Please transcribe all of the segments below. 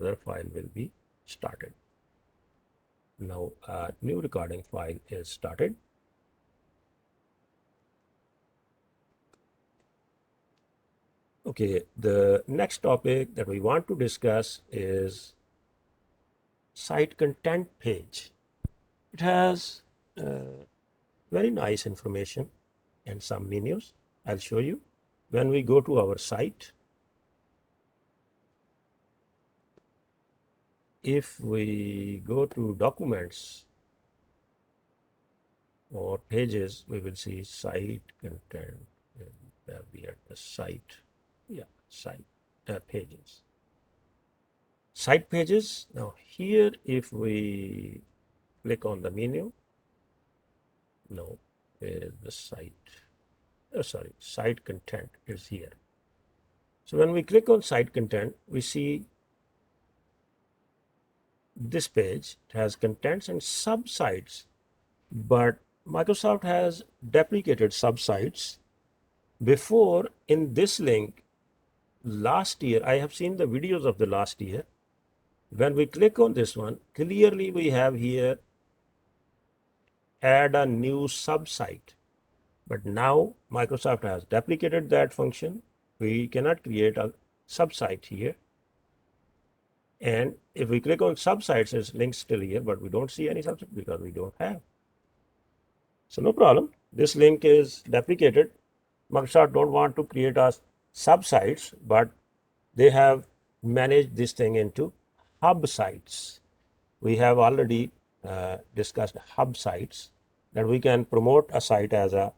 another file will be started. Now a new recording file is started. Okay, the next topic that we want to discuss is site content page. It has very nice information and some menus. I'll show you. When we go to our site, if we go to documents or pages, we will see site content. There we at the site. Yeah, site pages. Site pages. Now here, if we click on the menu, no, where is the site? Oh, sorry, site content is here. So when we click on site content, we see this page. It has contents and sub-sites, but Microsoft has deprecated sub-sites. Before, in this link, last year, I have seen the videos of the last year. When we click on this one, clearly we have here add a new sub-site. But now Microsoft has deprecated that function. We cannot create a sub-site here. And if we click on sub-sites, it's linked still here, but we don't see any sub-site because we don't have. So no problem. This link is deprecated. Microsoft don't want to create us sub-sites, but they have managed this thing into hub sites. We have already discussed hub sites, that we can promote a site as a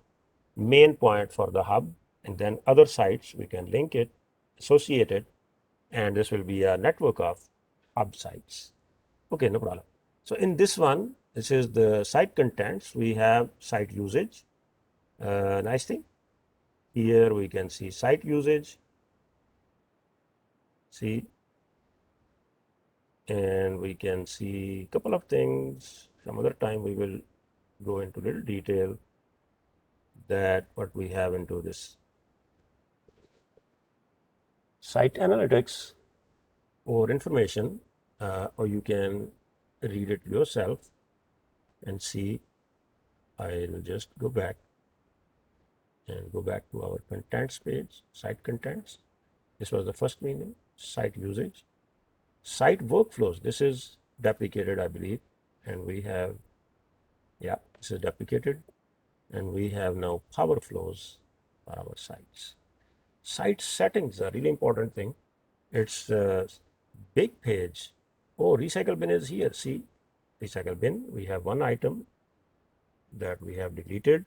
main point for the hub, and then other sites we can link it, associate it, and this will be a network of hub sites. Okay, no problem. So in this one, this is the site contents. We have site usage. Nice thing. Here we can see site usage. See, and we can see a couple of things. Some other time we will go into little detail that what we have into this site analytics or information, or you can read it yourself and see. I'll just go back and go back to our contents page, site contents. This was the first menu, site usage, site workflows. This is deprecated, I believe, and we have, yeah, this is deprecated, and we have now power flows for our sites. Site settings are really important thing. It's a big page. Oh, recycle bin is here. See, recycle bin. We have one item that we have deleted.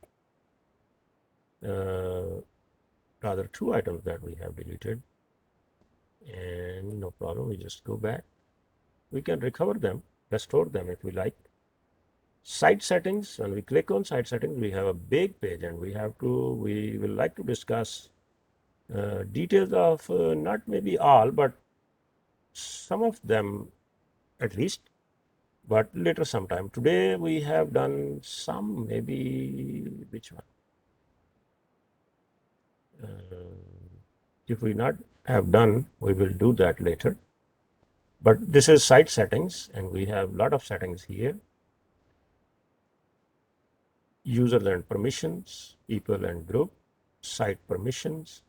Rather, two items that we have deleted. And no problem. We just go back. We can recover them, restore them if we like. Site settings. When we click on site settings, we have a big page, and we will like to discuss details of not maybe all, but some of them at least, but later sometime. Today we have done some, maybe which one? If we not have done, we will do that later. But this is site settings, and we have a lot of settings here. User and permissions, people and group, site permissions.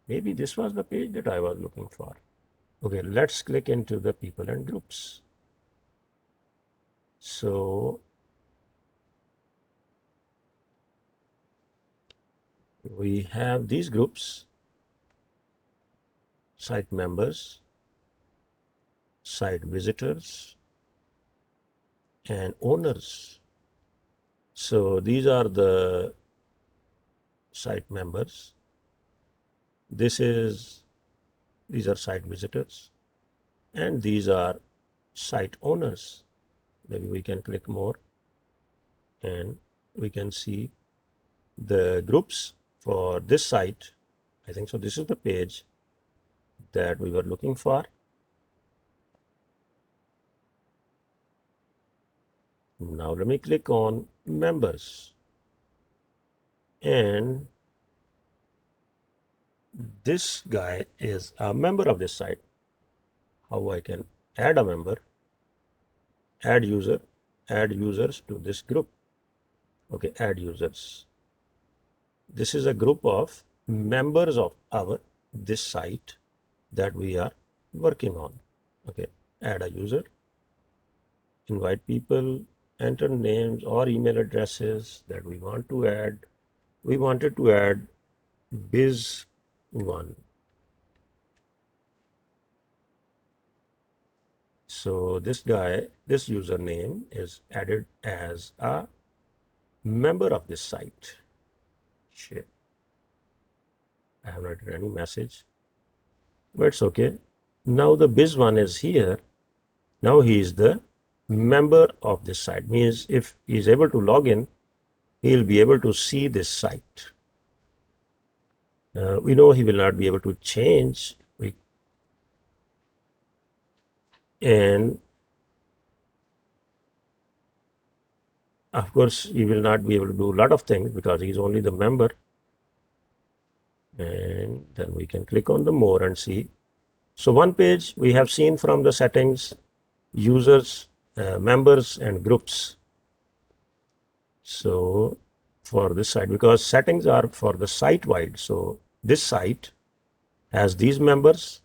Maybe this was the page that I was looking for. Okay, let's click into the people and groups. So we have these groups: site members, site visitors, and owners. So these are the site members. These are site visitors, and these are site owners. Maybe we can click more, and we can see the groups for this site. I think so. This is the page that we were looking for. Now let me click on members, and this guy is a member of this site. How I can add a member, add user, add users to this group. Okay, add users. This is a group of members of our this site that we are working on. Okay, add a user, invite people, enter names or email addresses that we want to add. We wanted to add biz1. So this guy, this username is added as a member of this site. Shit. I have not written any message, but it's okay. Now the biz1 is here. Now he is the member of this site. Means if he is able to log in, he will be able to see this site. We know he will not be able to change. And of course, he will not be able to do a lot of things because he is only the member. And then we can click on the more and see. So one page we have seen from the settings, users, members and groups. So for this site, because settings are for the site wide. So this site has these members.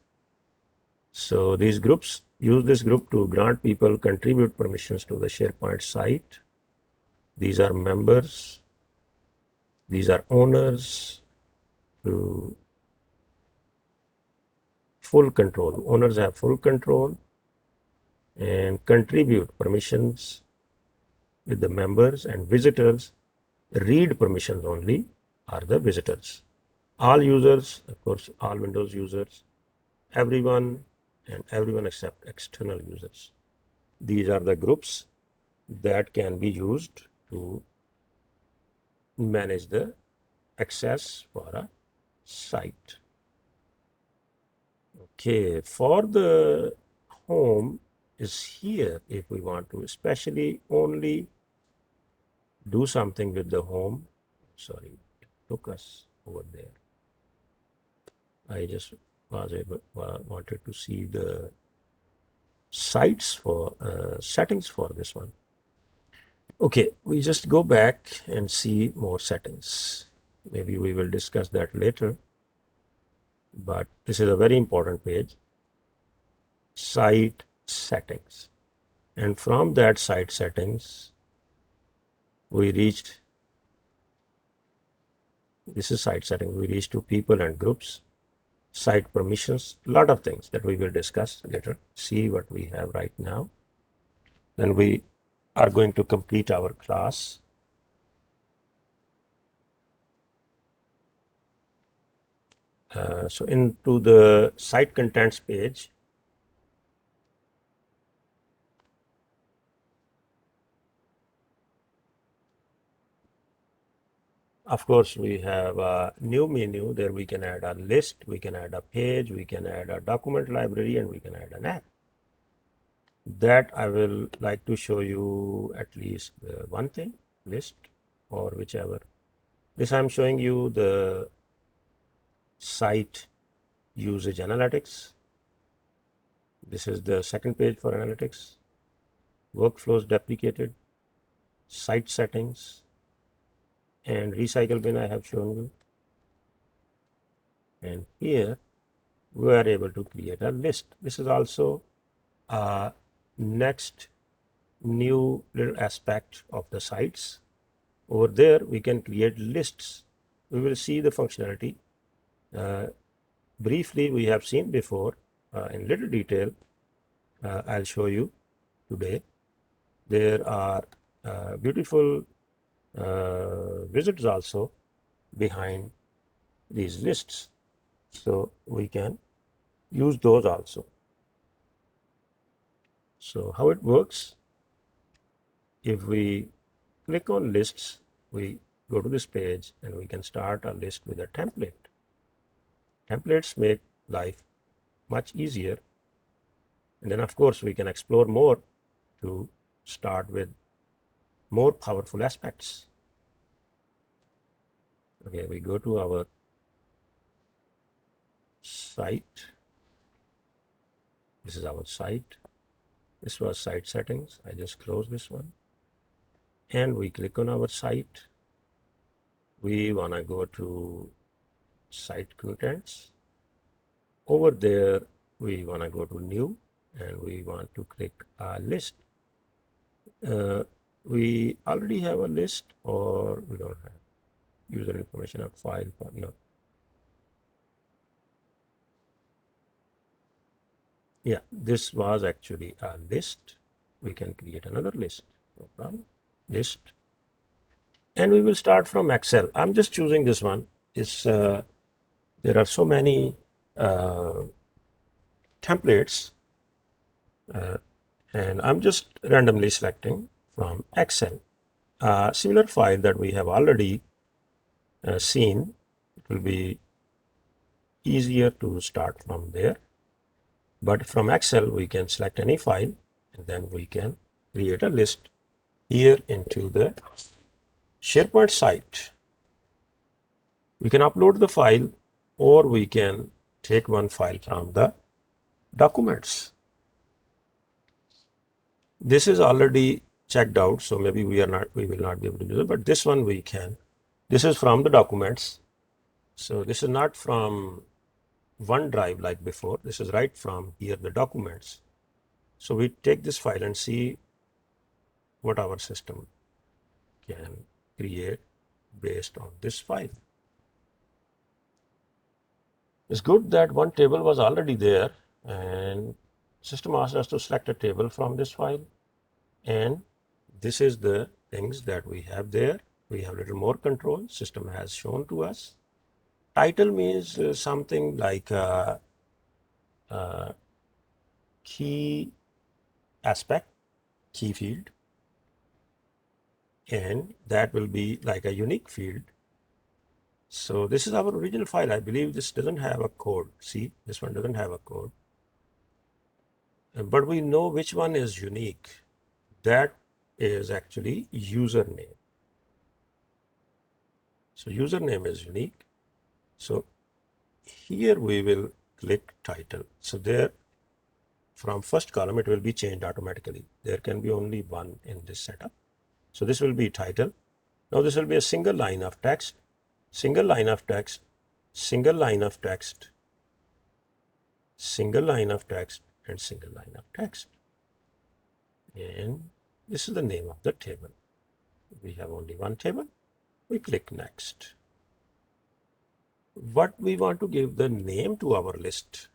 So these groups, use this group to grant people contribute permissions to the SharePoint site. These are members. These are owners. To full control. Owners have full control and contribute permissions with the members, and visitors read permissions only are the visitors. All users, of course, all Windows users, everyone and everyone except external users. These are the groups that can be used to manage the access for a site. Okay, for the home is here if we want to especially only do something with the home. Sorry, it took us over there. I just wanted to see the sites for settings for this one. Okay, we just go back and see more settings. Maybe we will discuss that later, but this is a very important page. Site settings. And from that site settings, we reached, this is site settings, we reached to people and groups, site permissions, a lot of things that we will discuss later. See what we have right now. Then we are going to complete our class. So into the site contents page, of course, we have a new menu. There we can add a list, we can add a page, we can add a document library, and we can add an app. That I will like to show you at least one thing, list or whichever. This I'm showing you the site usage analytics. This is the second page for analytics. Workflows deprecated, site settings, and recycle bin I have shown you. And here we are able to create a list. This is also a next new little aspect of the sites. Over there we can create lists. We will see the functionality. Briefly we have seen before in little detail. I'll show you today. There are beautiful widgets also behind these lists, so we can use those also. So how it works, if we click on lists, we go to this page and we can start a list with a template. Templates make life much easier, and then of course we can explore more to start with more powerful aspects. Okay, we go to our site. This is our site. This was site settings. I just close this one. And we click on our site. We want to go to site contents. Over there, we want to go to new and we want to click a list. We already have a list or we don't have user information of file. No. Yeah, this was actually a list. We can create another list. No problem. List. And we will start from Excel. I'm just choosing this one. There are so many templates and I'm just randomly selecting from Excel. A similar file that we have already seen. It will be easier to start from there. But from Excel, we can select any file and then we can create a list here into the SharePoint site. We can upload the file or we can take one file from the documents. This is already checked out, so maybe we will not be able to do it, but this one we can. This is from the documents. So this is not from OneDrive like before. This is right from here, the documents. So we take this file and see what our system can create based on this file. It's good that one table was already there and system asked us to select a table from this file. And this is the things that we have there. We have a little more control. System has shown to us. Title means something like key aspect, key field. And that will be like a unique field. So this is our original file. I believe this doesn't have a code. See, this one doesn't have a code. But we know which one is unique. That is actually username. So username is unique. So here we will click title. So there from first column, it will be changed automatically. There can be only one in this setup. So this will be title. Now this will be a single line of text, single line of text, single line of text, single line of text, and single line of text. And this is the name of the table. We have only one table. We click next. What we want to give the name to our list.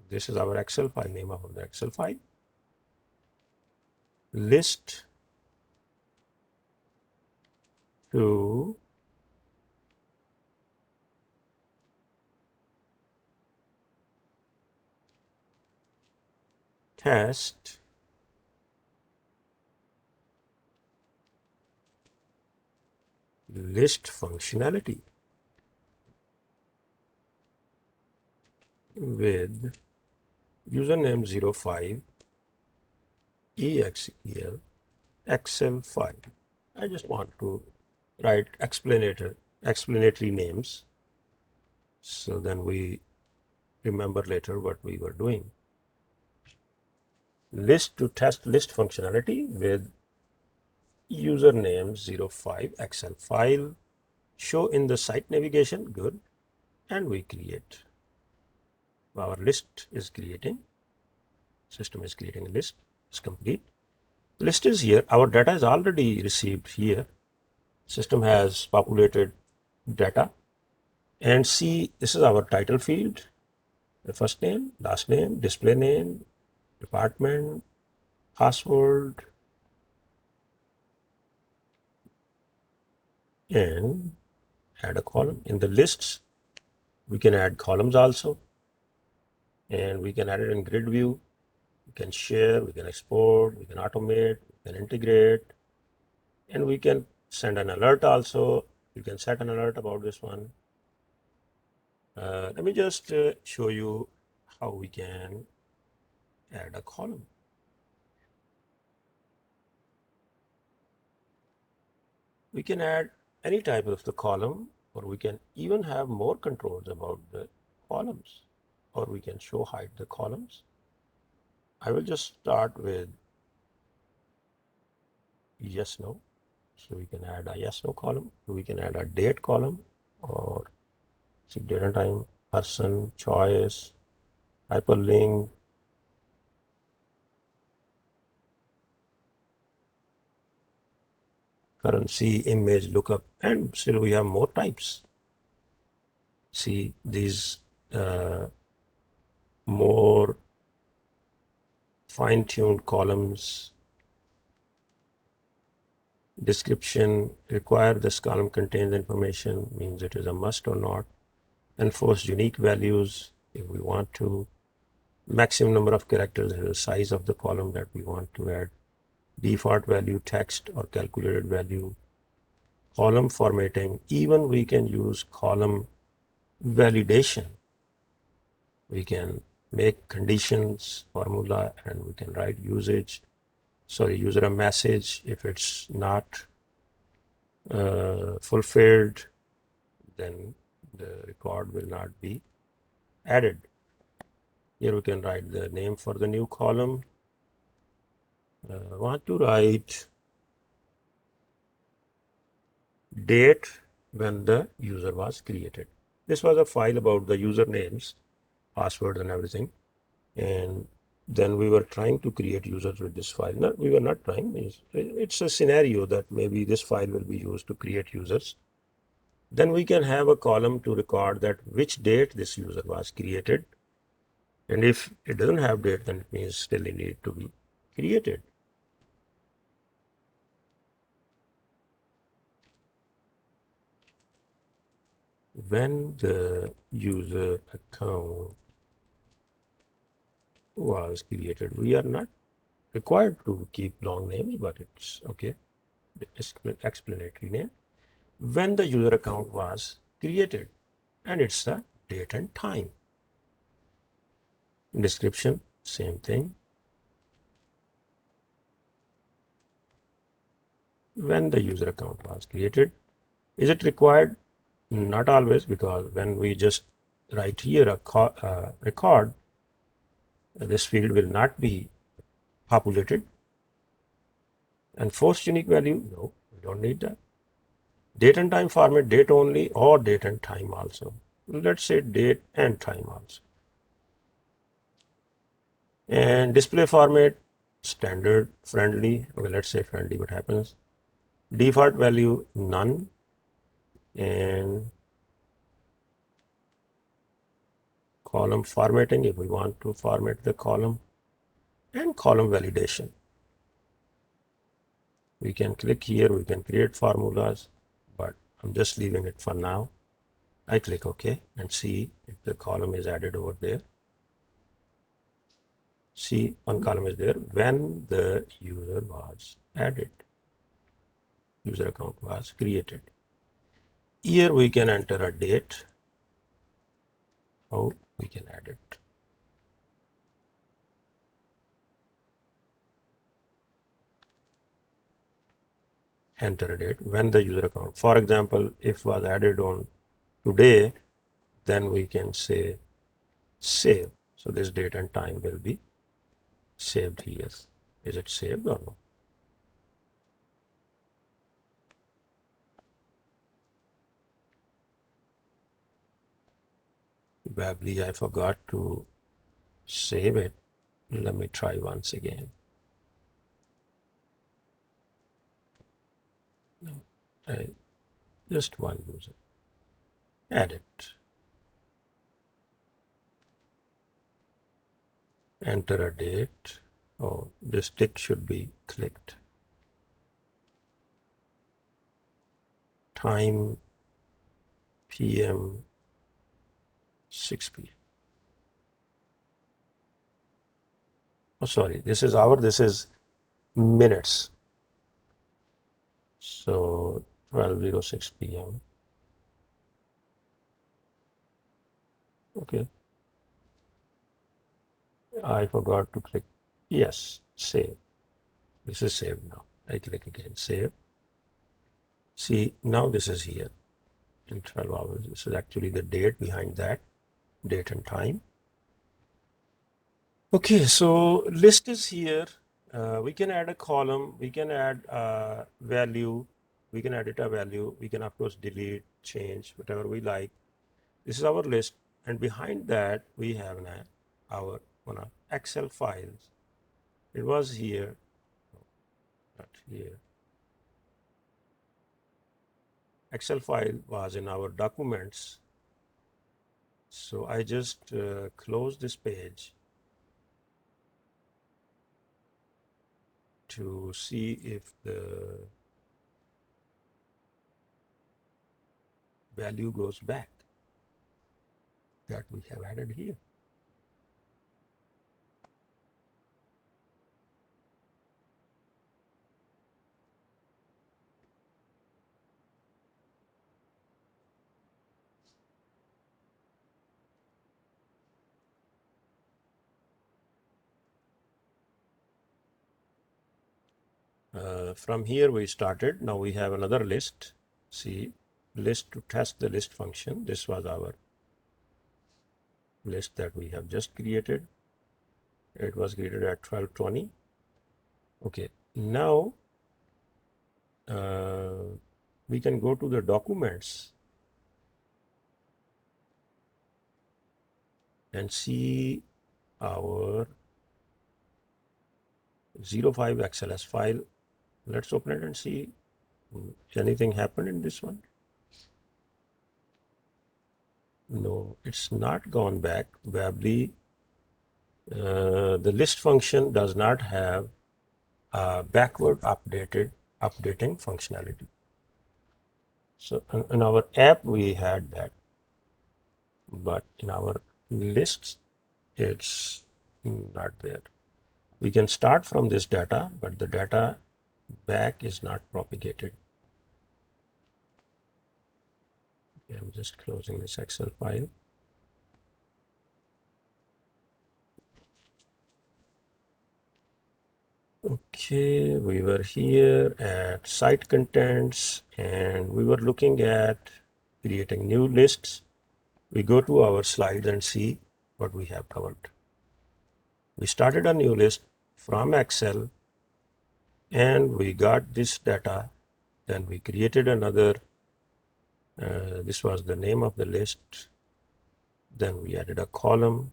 This is our Excel file, name of the Excel file. List to test list functionality with username 05 exel Excel file. I just want to write explanatory names so then we remember later what we were doing. List to test list functionality with username 05 Excel file. Show in the site navigation. Good. And we create. Our list is creating. System is creating a list. It's complete. List is here. Our data is already received here. System has populated data. And see, this is our title field. The first name, last name, display name, department, password, and add a column. In the lists, we can add columns also. And we can add it in grid view. We can share, we can export, we can automate, we can integrate, and we can send an alert also. You can set an alert about this one. Let me just show you how we can add a column. We can add any type of the column, or we can even have more controls about the columns, or we can hide the columns. I will just start with yes, no. So we can add a yes, no column. We can add a date column, or see date and time, person, choice, hyperlink, currency, image, lookup, and still we have more types. See these more fine-tuned columns. Description, require this column contains information, means it is a must or not. Enforce unique values if we want to. Maximum number of characters is the size of the column that we want to add. Default value, text or calculated value. Column formatting, even we can use column validation. We can make conditions formula and we can write user a message. If it's not fulfilled, then the record will not be added. Here we can write the name for the new column. Want to write date when the user was created. This was a file about the usernames, passwords and everything. And then we were trying to create users with this file. No, we were not trying. It's a scenario that maybe this file will be used to create users. Then we can have a column to record that which date this user was created. And if it doesn't have date, then it means still it need to be created. When the user account was created, we are not required to keep long names, but it's okay. Explanatory name. When the user account was created, and it's the date and time. Description, same thing. When the user account was created. Is it required? Not always, because when we just write here a record, this field will not be populated. And force unique value, no, we don't need that. Date and time format, date only or date and time also. Let's say date and time also. And display format, standard, friendly. Okay, let's say friendly, what happens? Default value, none. And column formatting, if we want to format the column. And column validation. We can click here, we can create formulas, but I'm just leaving it for now. I click OK and see if the column is added over there. See, one column is there when the user was added. User account was created. Here we can enter a date. How we can add it. Enter a date when the user account. For example, if was added on today, then we can say save. So this date and time will be saved here. Is it saved or no? Probably I forgot to save it. Let me try once again. No, just one user. Add it. Enter a date. Oh, this tick should be clicked. Time PM 6 p.m. Oh, sorry, this is minutes. So 12:06 p.m. Okay. I forgot to click. Yes, save. This is saved now. I click again, save. See, now this is here in 12 hours. This is actually the date behind that, date and time. Okay, so list is here. We can add a column, we can add a value, we can edit a value, we can of course delete, change, whatever we like. This is our list, and behind that we have now our one of Excel files. It was here, not here. Excel file was in our documents. So I just close this page to see if the value goes back that we have added here. From here we started. Now we have another list. See, list to test the list function. This was our list that we have just created. It was created at 12:20. Okay, now we can go to the documents and see our 05 XLS file. Let's open it and see anything happened in this one. No, it's not gone back. Probably the list function does not have backward updating functionality. So in our app we had that, but in our lists it's not there. We can start from this data, but the data back is not propagated. I'm just closing this Excel file. Okay, we were here at site contents and we were looking at creating new lists. We go to our slides and see what we have covered. We started a new list from Excel and we got this data. Then we created another, this was the name of the list. Then we added a column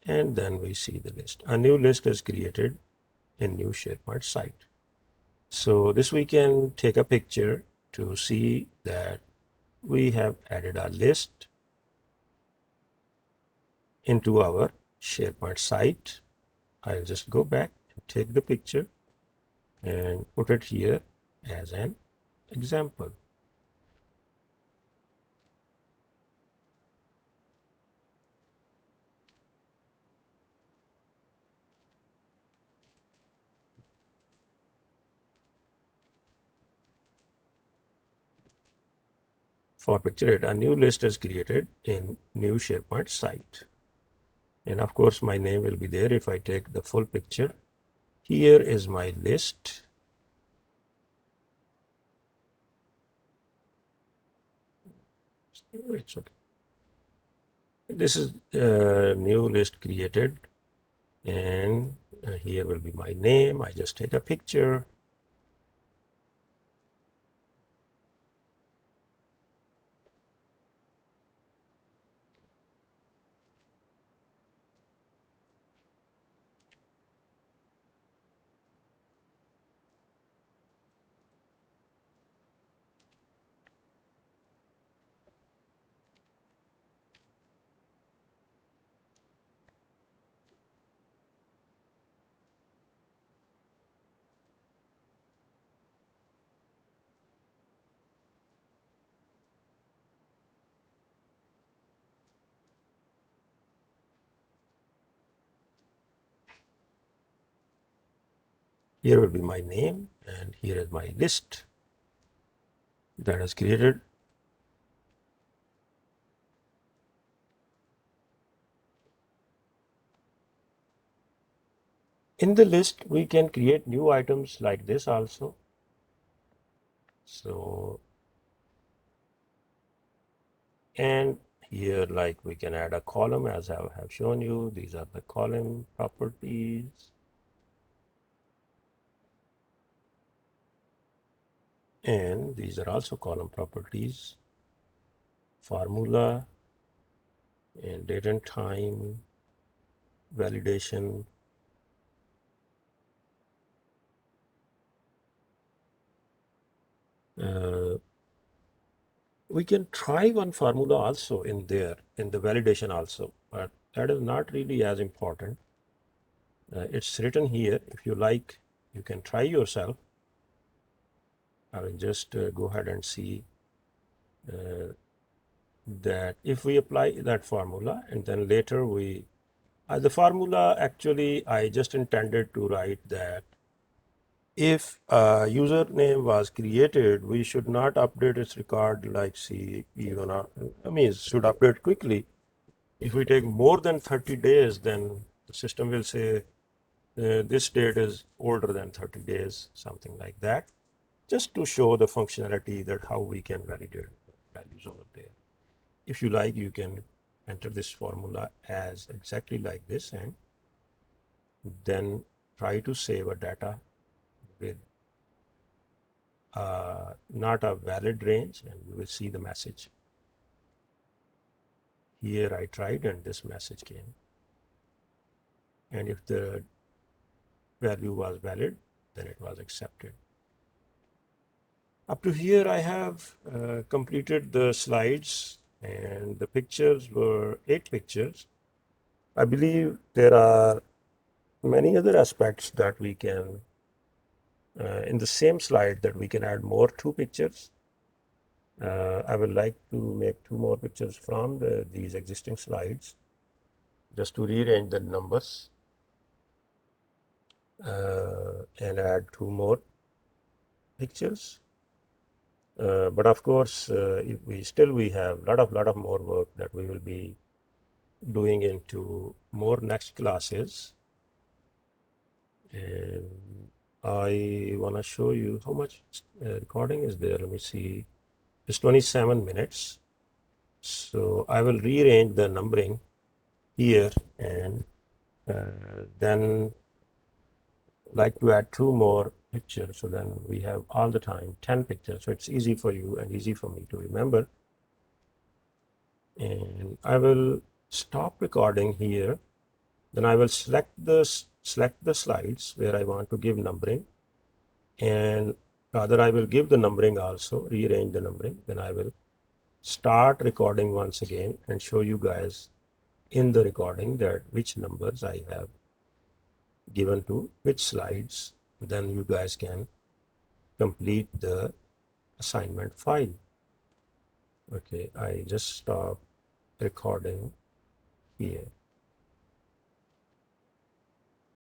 and then we see the list. A new list is created in new SharePoint site. So this we can take a picture to see that we have added a list into our SharePoint site. I'll just go back and take the picture and put it here as an example. For picture it, a new list is created in new SharePoint site. And of course, my name will be there if I take the full picture. Here is my list. It's okay. This is a new list created, and here will be my name. I just take a picture. Here will be my name, and here is my list that is created. In the list, we can create new items like this also. So, and here like we can add a column as I have shown you. These are the column properties. And these are also column properties, formula and date and time, validation. We can try one formula also in there, in the validation also, but that is not really as important. It's written here. If you like, you can try yourself. I will just go ahead and see that if we apply that formula and then later the formula actually I just intended to write that if a username was created, we should not update its record like see even, I mean, it should update quickly. If we take more than 30 days, then the system will say this date is older than 30 days, something like that, just to show the functionality that how we can validate values over there. If you like, you can enter this formula as exactly like this and then try to save a data with not a valid range, and you will see the message. Here I tried and this message came. And if the value was valid, then it was accepted. Up to here, I have completed the slides, and the pictures were 8 pictures. I believe there are many other aspects that we can, in the same slide, that we can add more 2 pictures. I would like to make 2 more pictures from these existing slides, just to rearrange the numbers and add 2 more pictures. But of course, if we have lot of more work that we will be doing into more next classes. And I want to show you how much recording is there. Let me see. It's 27 minutes. So I will rearrange the numbering here and then like to add 2 more pictures. So then we have all the time 10 pictures. So it's easy for you and easy for me to remember. And I will stop recording here. Then I will select the slides where I want to give numbering, and rather I will give the numbering also, rearrange the numbering. Then I will start recording once again and show you guys in the recording that which numbers I have given to which slides. Then you guys can complete the assignment file. Okay, I just stop recording here.